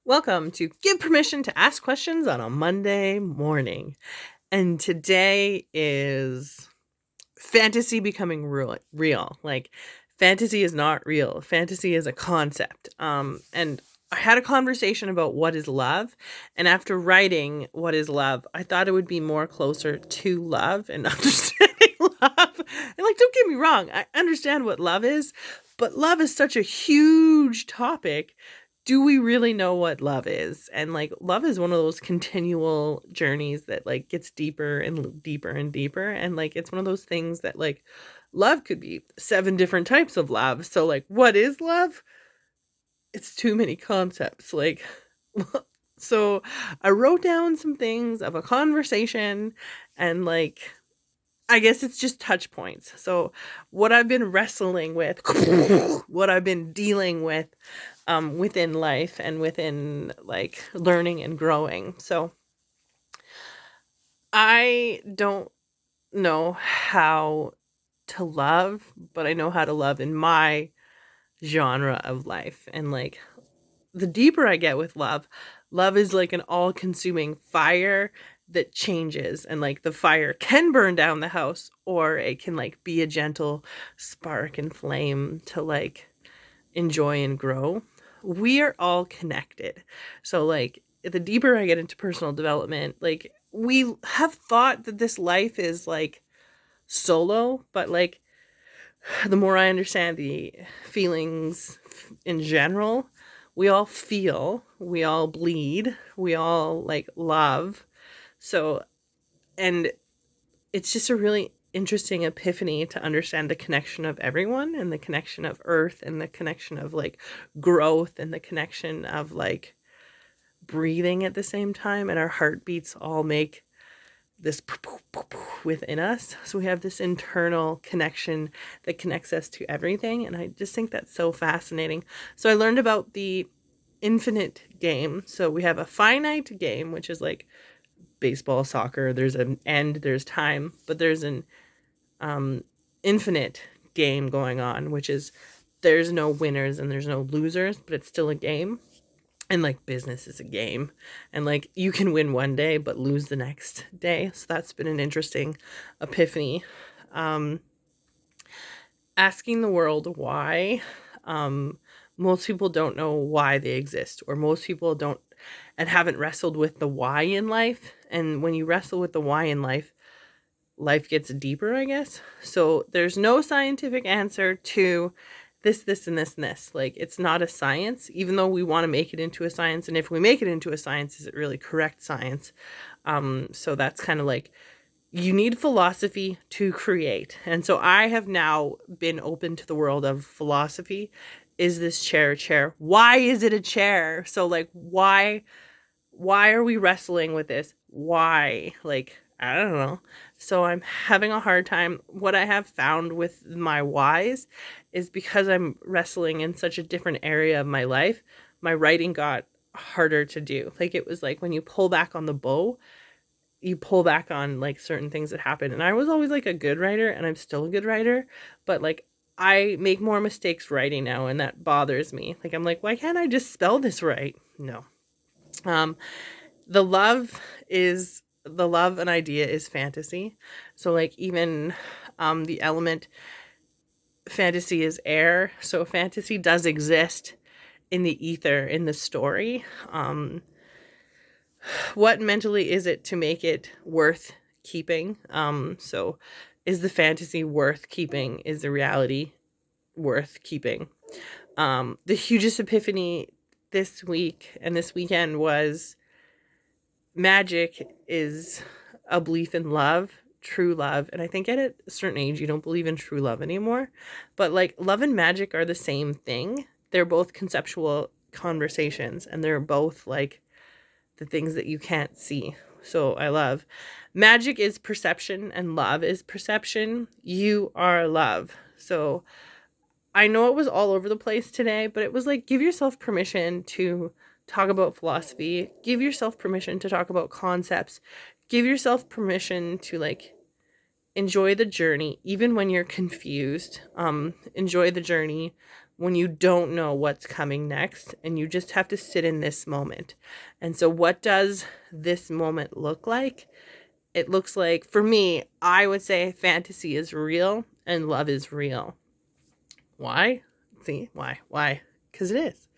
Welcome to Give Permission to Ask Questions on a Monday morning. And today is fantasy becoming real. Like, fantasy is not real. Fantasy is a concept. And I had a conversation about what is love, and after writing what is love, I thought it would be more closer to love and understanding love. And like, don't get me wrong, I understand what love is, but love is such a huge topic. Do we really know what love is? And like, love is one of those continual journeys that like gets deeper and deeper and deeper, and like it's one of those things that like love could be seven different types of love. So like, what is love? It's too many concepts. Like, so I wrote down some things of a conversation, and like, I guess it's just touch points. So what I've been wrestling with, what I've been dealing with within life and within like learning and growing. So I don't know how to love, but I know how to love in my genre of life. And like, the deeper I get with love, love is like an all-consuming fire that changes, and like the fire can burn down the house, or it can like be a gentle spark and flame to like enjoy and grow. We are all connected. So like, the deeper I get into personal development, like we have thought that this life is like solo, but like the more I understand the feelings in general, we all feel, we all bleed, we all like love. So, and it's just a really interesting epiphany to understand the connection of everyone, and the connection of earth, and the connection of like growth, and the connection of like breathing at the same time, and our heartbeats all make this within us. So we have this internal connection that connects us to everything, and I just think that's so fascinating. So I learned about the infinite game. So we have a finite game, which is like baseball, soccer. There's an end, there's time, but there's an infinite game going on, which is there's no winners and there's no losers, but it's still a game. And like, business is a game, and like you can win one day but lose the next day. So that's been an interesting epiphany. Asking the world why. Most people don't know why they exist, or most people don't and haven't wrestled with the why in life. And when you wrestle with the why in life, life gets deeper, I guess. So there's no scientific answer to this, and this, and this. Like, it's not a science, even though we want to make it into a science. And if we make it into a science, is it really correct science? So that's kind of like, you need philosophy to create. And so I have now been open to the world of philosophy. Is this chair a chair? Why is it a chair? So like, why are we wrestling with this? Why? Like, I don't know. So I'm having a hard time. What I have found with my whys is, because I'm wrestling in such a different area of my life, my writing got harder to do. Like, it was like when you pull back on the bow, you pull back on like certain things that happen. And I was always like a good writer, and I'm still a good writer, but like, I make more mistakes writing now, and that bothers me. Like, I'm like, why can't I just spell this right? No. Um, the love and idea is fantasy. So like, even the element fantasy is air. So fantasy does exist in the ether, in the story. What mentally is it to make it worth keeping? So is the fantasy worth keeping? Is the reality worth keeping? The hugest epiphany this week and this weekend was, magic is a belief in love, true love. And I think at a certain age, you don't believe in true love anymore. But like, love and magic are the same thing. They're both conceptual conversations, and they're both like the things that you can't see. So I love, magic is perception and love is perception. You are love. So I know it was all over the place today, but it was like, give yourself permission to talk about philosophy. Give yourself permission to talk about concepts. Give yourself permission to like enjoy the journey, even when you're confused. Enjoy the journey when you don't know what's coming next, and you just have to sit in this moment. And so what does this moment look like? It looks like, for me, I would say fantasy is real and love is real. Why? See, why? Why? Because it is.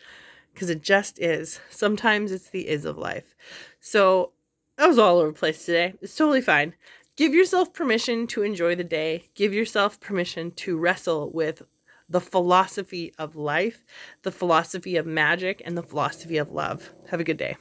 Because it just is. Sometimes it's the is of life. So I was all over the place today. It's totally fine. Give yourself permission to enjoy the day. Give yourself permission to wrestle with the philosophy of life, the philosophy of magic, and the philosophy of love. Have a good day.